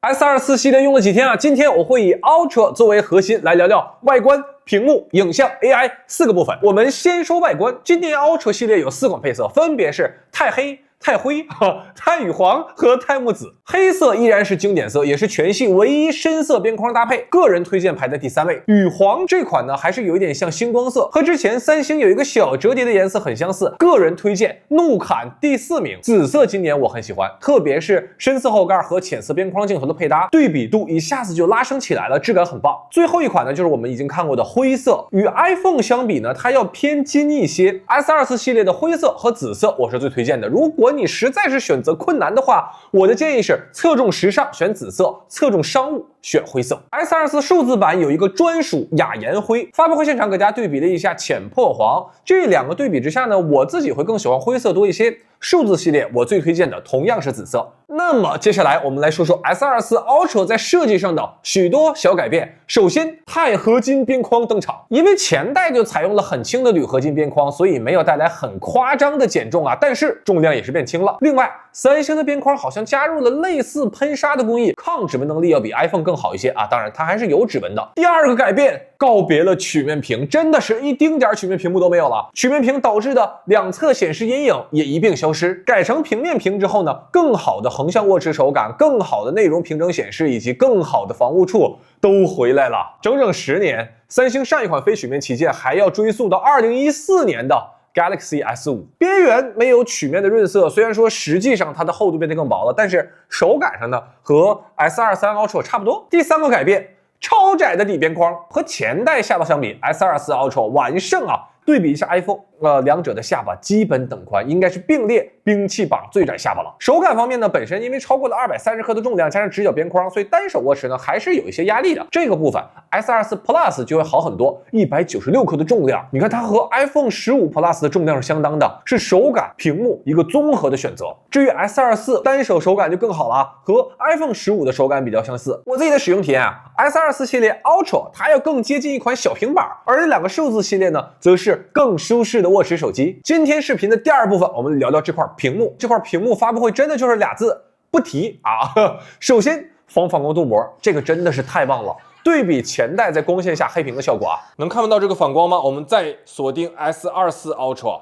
S24系列用了几天啊？今天我会以 Ultra 作为核心来聊聊外观、屏幕、影像、AI 4个部分。我们先说外观，今年 Ultra 系列有4款配色，分别是钛黑、钛灰、钛羽黄和钛木紫。黑色依然是经典色，也是全系唯一深色边框搭配，个人推荐排在第3位。羽黄这款呢，还是有一点像星光色，和之前三星有一个小折叠的颜色很相似，个人推荐怒砍第4名。紫色今年我很喜欢，特别是深色后盖和浅色边框镜头的配搭，对比度一下子就拉升起来了，质感很棒。最后一款呢，就是我们已经看过的灰色，与 iPhone 相比呢，它要偏金一些。S24系列的灰色和紫色我是最推荐的。如果你实在是选择困难的话，我的建议是侧重时尚选紫色，侧重商务选灰色。S24数字版有一个专属雅颜灰，发布会现场给大家对比了一下浅破黄，这2个对比之下呢，我自己会更喜欢灰色多一些。数字系列我最推荐的同样是紫色。那么接下来我们来说说 S24 Ultra 在设计上的许多小改变。首先，钛合金边框登场，因为前代就采用了很轻的铝合金边框，所以没有带来很夸张的减重啊，但是重量也是变轻了。另外，三星的边框好像加入了类似喷砂的工艺，抗指纹能力要比 iPhone 更好一些啊，当然它还是有指纹的。第2个改变，告别了曲面屏，真的是一丁点曲面屏幕都没有了。曲面屏导致的两侧显示阴影也一并消失，改成平面屏之后呢，更好的横向握持手感，更好的内容平整显示以及更好的防误触都回来了。整整10年，三星上一款非曲面旗舰还要追溯到2014年的Galaxy S5， 边缘没有曲面的润色，虽然说实际上它的厚度变得更薄了，但是手感上呢和 S23 Ultra 差不多。第3个改变，超窄的底边框，和前代下巴相比 ，S24 Ultra 完胜啊！对比一下 iPhone，两者的下巴基本等宽，应该是并列兵器榜最窄下巴了。手感方面呢，本身因为超过了230克的重量，加上直角边框，所以单手握持呢还是有一些压力的。这个部分 S24 Plus 就会好很多，196克的重量，你看它和 iPhone 15 Plus 的重量是相当的，是手感、屏幕一个综合的选择。至于 S24 单手手感就更好了，和 iPhone 15的手感比较相似。我自己的使用体验啊 ，S24 系列 Ultra 它要更接近一款小平板，而这2个数字系列呢，则是更舒适的握持手机。今天视频的第2部分，我们聊聊这块屏幕。这块屏幕发布会真的就是2字，不提啊。首先，防反光镀膜，这个真的是太棒了。对比前代在光线下黑屏的效果啊，能看不到这个反光吗？我们再锁定 S24 Ultra，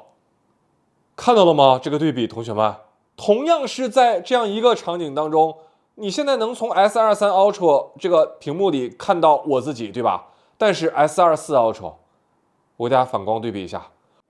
看到了吗？这个对比，同学们，同样是在这样一个场景当中，你现在能从 S23 Ultra 这个屏幕里看到我自己，对吧？但是 S24 Ultra， 我给大家反光对比一下。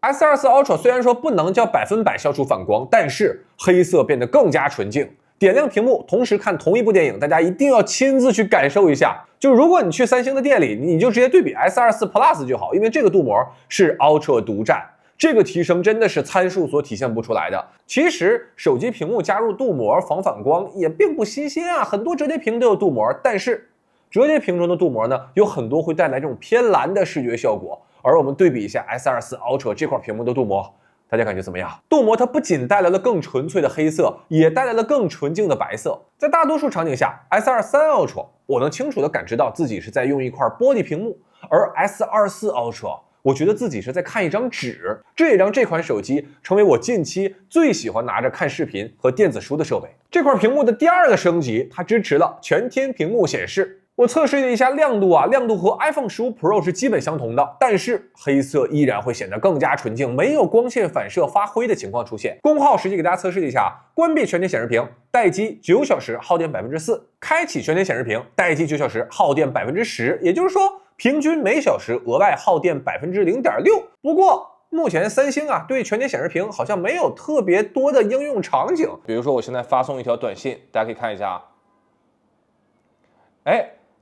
S24 Ultra 虽然说不能叫100%消除反光，但是黑色变得更加纯净。点亮屏幕，同时看同一部电影，大家一定要亲自去感受一下。就如果你去三星的店里，你就直接对比 S24 Plus 就好，因为这个镀膜是 Ultra 独占。这个提升真的是参数所体现不出来的。其实手机屏幕加入镀膜防反光也并不新鲜啊，很多折叠屏都有镀膜，但是折叠屏中的镀膜呢，有很多会带来这种偏蓝的视觉效果。而我们对比一下 S24 Ultra 这块屏幕的镀膜，大家感觉怎么样？镀膜它不仅带来了更纯粹的黑色，也带来了更纯净的白色。在大多数场景下 ，S23 Ultra 我能清楚地感知到自己是在用一块玻璃屏幕，而 S24 Ultra 我觉得自己是在看一张纸。这也让这款手机成为我近期最喜欢拿着看视频和电子书的设备。这块屏幕的第2个升级，它支持了全天屏幕显示。我测试了一下亮度啊，亮度和 iPhone 15 Pro 是基本相同的，但是黑色依然会显得更加纯净，没有光线反射发灰的情况出现。功耗实际给大家测试了一下，关闭全天显示屏，待机9小时，耗电 4%； 开启全天显示屏，待机9小时，耗电 10%， 也就是说，平均每小时额外耗电 0.6%。不过，目前三星啊对全天显示屏好像没有特别多的应用场景。比如说，我现在发送一条短信，大家可以看一下啊。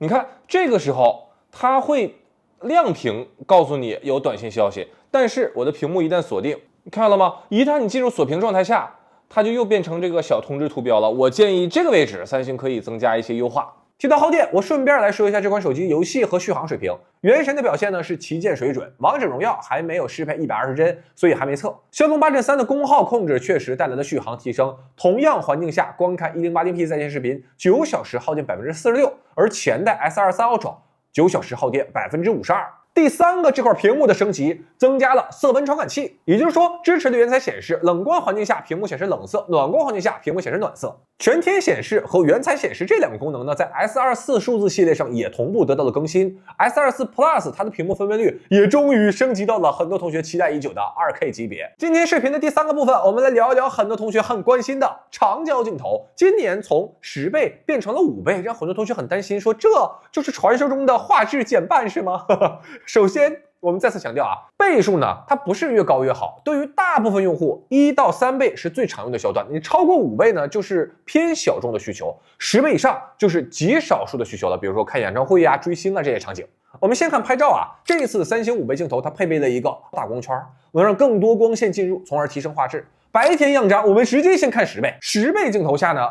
你看这个时候它会亮屏告诉你有短信消息，但是我的屏幕一旦锁定，你看到了吗？一旦你进入锁屏状态下，它就又变成这个小通知图标了。我建议这个位置三星可以增加一些优化。提到耗电，我顺便来说一下这款手机游戏和续航水平。原神的表现呢是旗舰水准，王者荣耀还没有适配120帧，所以还没测。骁龙8 Gen 3的功耗控制确实带来了续航提升，同样环境下观看 1080p 在线视频9小时耗电 46%， 而前代 S23 Ultra 9小时耗电 52%。第三个这块屏幕的升级增加了色温传感器，也就是说支持的原彩显示冷光环境下屏幕显示冷色，暖光环境下屏幕显示暖色。全天显示和原彩显示这两个功能呢，在 S24 数字系列上也同步得到了更新。S24 Plus 它的屏幕分辨率也终于升级到了很多同学期待已久的 2K 级别。今天视频的第三个部分，我们来聊一聊很多同学很关心的长焦镜头，今年从10倍变成了5倍，让很多同学很担心，说这就是传说中的画质减半是吗？首先，我们再次强调啊，倍数呢，它不是越高越好。对于大部分用户，1到3倍是最常用的焦段，你超过5倍呢，就是偏小众的需求，10倍以上就是极少数的需求了，比如说看演唱会啊、追星啊这些场景。我们先看拍照啊，这一次三星5倍镜头它配备了一个大光圈，能让更多光线进入，从而提升画质。白天样张，我们直接先看10倍。10倍镜头下呢，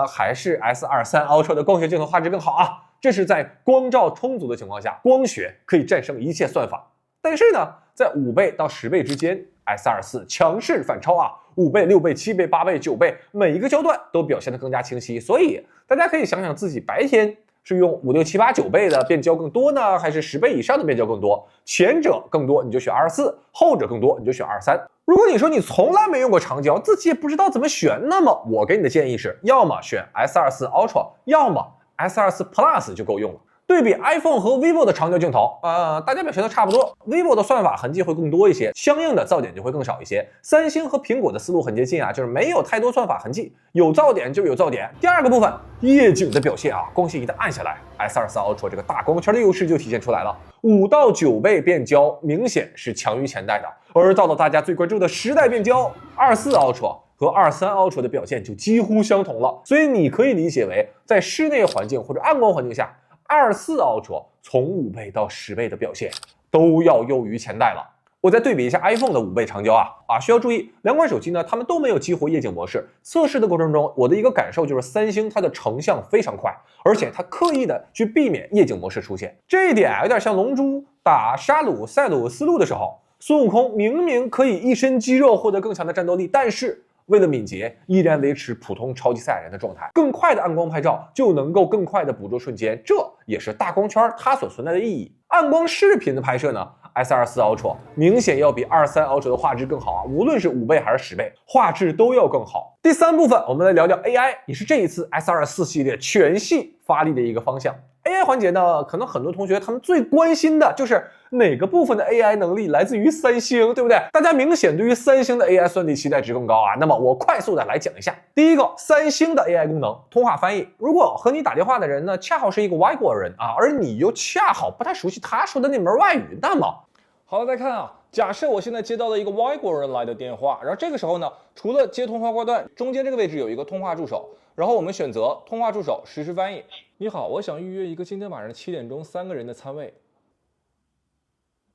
还是 S23 Ultra 的光学镜头画质更好啊。这是在光照充足的情况下，光学可以战胜一切算法。但是呢，在5倍到10倍之间 ，S24 强势反超啊，5倍、6倍、7倍、8倍、9倍，每一个焦段都表现得更加清晰。所以大家可以想想自己白天是用5、6、7、8、9倍的变焦更多呢，还是10倍以上的变焦更多？前者更多你就选24，后者更多你就选23。如果你说你从来没用过长焦，自己也不知道怎么选，那么我给你的建议是，要么选 S24 Ultra， 要么 S24 Plus 就够用了。对比 iPhone 和 vivo 的长焦镜头，大家表现都差不多。vivo 的算法痕迹会更多一些，相应的噪点就会更少一些。三星和苹果的思路很接近啊，就是没有太多算法痕迹，有噪点就有噪点。第二个部分，夜景的表现啊，光线一旦暗下来 ，S24 Ultra 这个大光圈的优势就体现出来了。5到9倍变焦明显是强于前代的，而到了大家最关注的10代变焦，24 Ultra。和23 Ultra 的表现就几乎相同了，所以你可以理解为，在室内环境或者暗光环境下，24 Ultra 从5倍到10倍的表现都要优于前代了。我再对比一下 iPhone 的5倍长焦啊，需要注意，两款手机呢，它们都没有激活夜景模式。测试的过程中，我的一个感受就是三星它的成像非常快，而且它刻意的去避免夜景模式出现。这一点有点像龙珠打沙鲁、赛鲁斯路的时候，孙悟空明明可以一身肌肉获得更强的战斗力，但是为了敏捷，依然维持普通超级赛亚人的状态。更快的暗光拍照就能够更快的捕捉瞬间，这也是大光圈它所存在的意义。暗光视频的拍摄呢，S24 Ultra 明显要比23 Ultra 的画质更好啊，无论是5倍还是10倍，画质都要更好。第三部分，我们来聊聊 AI， 也是这一次 S24 系列全系发力的一个方向。AI 环节呢，可能很多同学他们最关心的就是哪个部分的 AI 能力来自于三星，对不对？大家明显对于三星的 AI 算力期待值更高啊。那么我快速的来讲一下，第一个，三星的 AI 功能，通话翻译。如果和你打电话的人呢，恰好是一个外国人啊，而你又恰好不太熟悉他说的那门外语，那么好了，再看啊，假设我现在接到了一个外国人来的电话，然后这个时候呢，除了接通话挂断，中间这个位置有一个通话助手，然后我们选择通话助手实时翻译。你好，我想预约一个今天晚上7点钟3个人的餐位。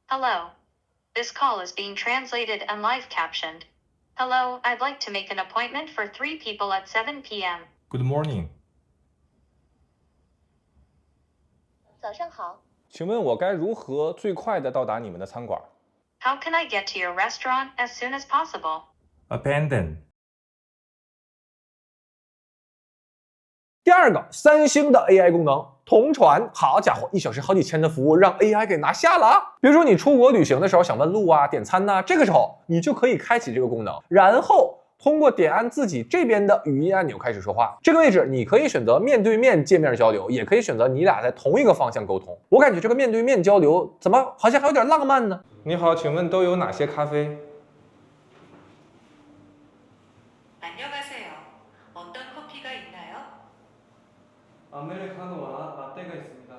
Hello. This call is being translated and live captioned. Hello, I'd like to make an appointment for 3 people at 7 p.m. Good morning. 早上好，请问我该如何最快的到达你们的餐馆？ How can I get to your restaurant as soon as possible? Abandon. 第二个，三星的 AI 功能同传，好家伙，1小时好几千的服务让 AI 给拿下了啊！比如说你出国旅行的时候想问路啊、点餐呐，这个时候你就可以开启这个功能，然后通过点按自己这边的语音按钮开始说话。这个位置你可以选择面对面界面交流，也可以选择你俩在同一个方向沟通。我感觉这个面对面交流怎么好像还有点浪漫呢？你好，请问都有哪些咖啡？ 안녕하세요. 어떤 커피가 있나요? 아메리카노와 라떼가 있습니다.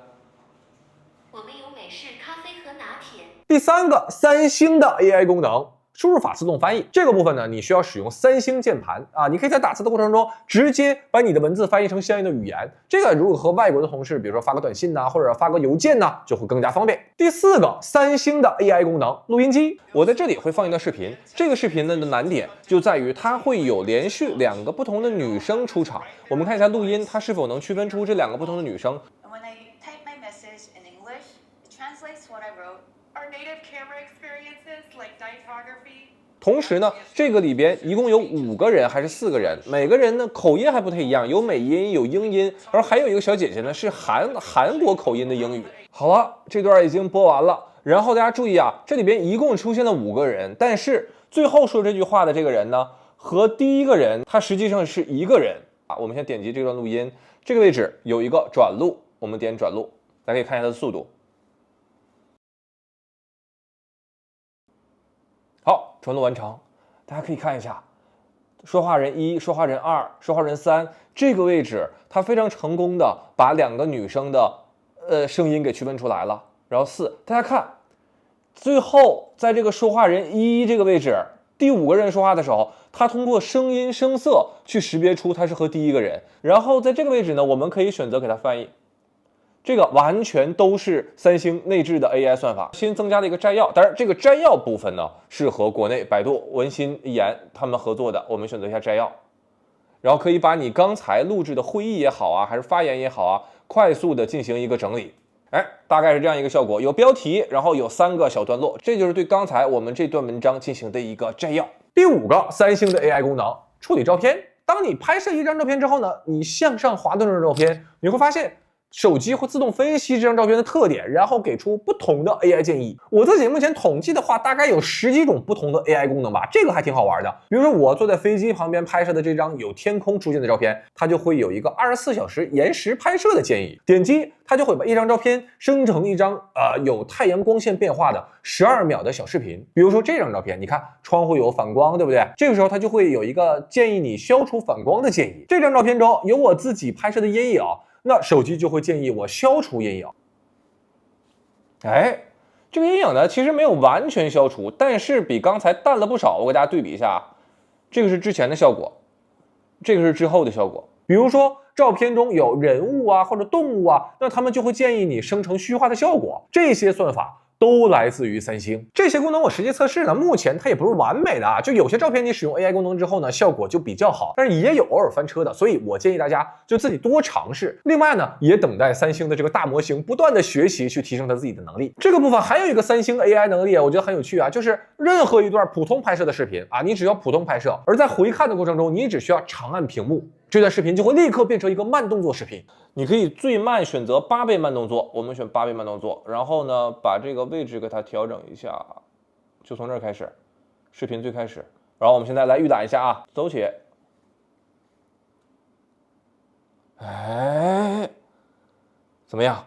我们有美式咖啡和拿铁。第三个，三星的 AI 功能。输入法自动翻译这个部分呢，你需要使用三星键盘啊，你可以在打字的过程中直接把你的文字翻译成相应的语言。这个如果和外国的同事，比如说发个短信呐，或者发个邮件呐，就会更加方便。第四个，三星的 AI 功能，录音机。我在这里会放一段视频，这个视频呢的难点就在于它会有连续2个不同的女生出场。我们看一下录音，它是否能区分出这2个不同的女生。 When I type my message in English, it translates what I wrote. Our native camera experiences like photography. 同时呢，这个里边一共有5个人还是4个人，每个人呢口音还不太一样，有美音有英音，而还有一个小姐姐呢是韩国口音的英语。好了，这段已经播完了，然后大家注意啊，这里边一共出现了5个人，但是最后说这句话的这个人呢，和第一个人他实际上是一个人啊。我们先点击这段录音，这个位置有一个转录，我们点转录，大家可以看一下它的速度。好，转录完成，大家可以看一下，说话人1、说话人2、说话人3这个位置，它非常成功的把2个女生的声音给区分出来了。然后4，大家看，最后在这个说话人1这个位置，第5个人说话的时候，他通过声音声色去识别出他是和第一个人。然后在这个位置呢，我们可以选择给他翻译。这个完全都是三星内置的 AI 算法，新增加了一个摘要。当然，这个摘要部分呢是和国内百度、文心一言他们合作的，我们选择一下摘要，然后可以把你刚才录制的会议也好啊，还是发言也好啊，快速的进行一个整理。哎，大概是这样一个效果，有标题，然后有3个小段落，这就是对刚才我们这段文章进行的一个摘要。第5个三星的 AI 功能，处理照片。当你拍摄一张照片之后呢，你向上滑动这张照片，你会发现手机会自动分析这张照片的特点，然后给出不同的 AI 建议。我自己目前统计的话，大概有10几种不同的 AI 功能吧，这个还挺好玩的。比如说我坐在飞机旁边拍摄的这张有天空出现的照片，它就会有一个24小时延时拍摄的建议，点击它就会把一张照片生成一张有太阳光线变化的12秒的小视频。比如说这张照片，你看窗户有反光，对不对？这个时候它就会有一个建议你消除反光的建议。这张照片中有我自己拍摄的阴影，那手机就会建议我消除阴影。哎，这个阴影呢，其实没有完全消除，但是比刚才淡了不少。我给大家对比一下，这个是之前的效果，这个是之后的效果。比如说照片中有人物啊或者动物啊，那他们就会建议你生成虚化的效果。这些算法都来自于三星。这些功能我实际测试呢，目前它也不是完美的啊，就有些照片你使用 AI 功能之后呢，效果就比较好，但是也有偶尔翻车的，所以我建议大家就自己多尝试。另外呢，也等待三星的这个大模型不断的学习，去提升它自己的能力。这个部分还有一个三星 AI 能力，我觉得很有趣啊，就是任何一段普通拍摄的视频啊，你只要普通拍摄，而在回看的过程中，你只需要长按屏幕，这段视频就会立刻变成一个慢动作视频。你可以最慢选择8倍慢动作，我们选8倍慢动作，然后呢，把这个位置给它调整一下，就从这儿开始，视频最开始。然后我们现在来预览一下啊，走起。哎，怎么样？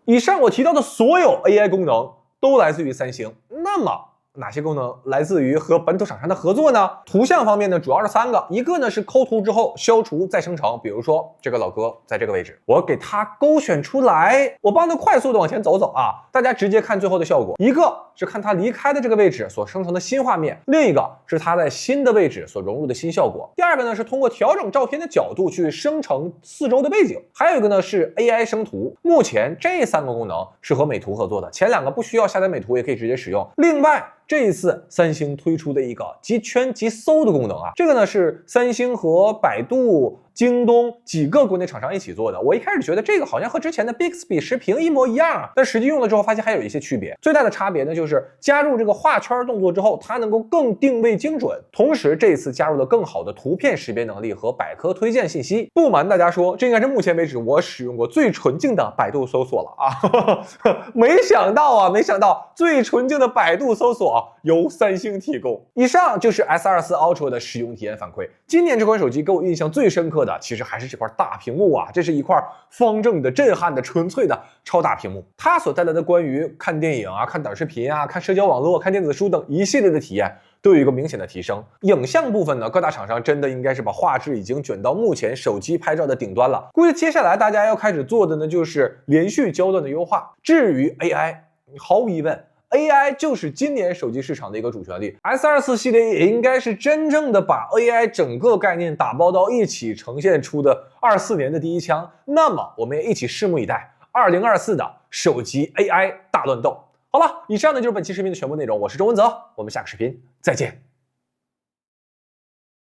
以上我提到的所有 AI 功能都来自于三星，那么哪些功能来自于和本土厂商的合作呢？图像方面呢，主要是3个，一个呢是抠图之后消除再生成，比如说这个老哥在这个位置，我给他勾选出来，我帮他快速的往前走走啊，大家直接看最后的效果。一个是看他离开的这个位置所生成的新画面，另一个是他在新的位置所融入的新效果。第二个呢是通过调整照片的角度去生成四周的背景，还有一个呢是 AI 生图。目前这3个功能是和美图合作的，前2个不需要下载美图也可以直接使用。另外这一次三星推出的一个即圈即搜的功能啊，这个呢是三星和百度、京东几个国内厂商一起做的。我一开始觉得这个好像和之前的 Bixby 视频一模一样啊，但实际用了之后发现还有一些区别。最大的差别呢就是加入这个画圈动作之后，它能够更定位精准，同时这一次加入了更好的图片识别能力和百科推荐信息。不瞒大家说，这应该是目前为止我使用过最纯净的百度搜索了啊！没想到最纯净的百度搜索由三星提供。以上就是 S24 Ultra 的使用体验反馈。今年这款手机给我印象最深刻的其实还是这块大屏幕啊，这是一块方正的、震撼的、纯粹的超大屏幕，它所带来的关于看电影啊、看短视频啊、看社交网络、看电子书等一系列的体验都有一个明显的提升。影像部分呢，各大厂商真的应该是把画质已经卷到目前手机拍照的顶端了。估计接下来大家要开始做的呢，就是连续焦段的优化。至于 AI， 毫无疑问，AI 就是今年手机市场的一个主旋律。S24 系列也应该是真正的把 AI 整个概念打包到一起呈现出的24年的第一枪。那么我们也一起拭目以待2024的手机 AI 大乱斗。好了，以上呢就是本期视频的全部内容，我是周文泽，我们下个视频再见。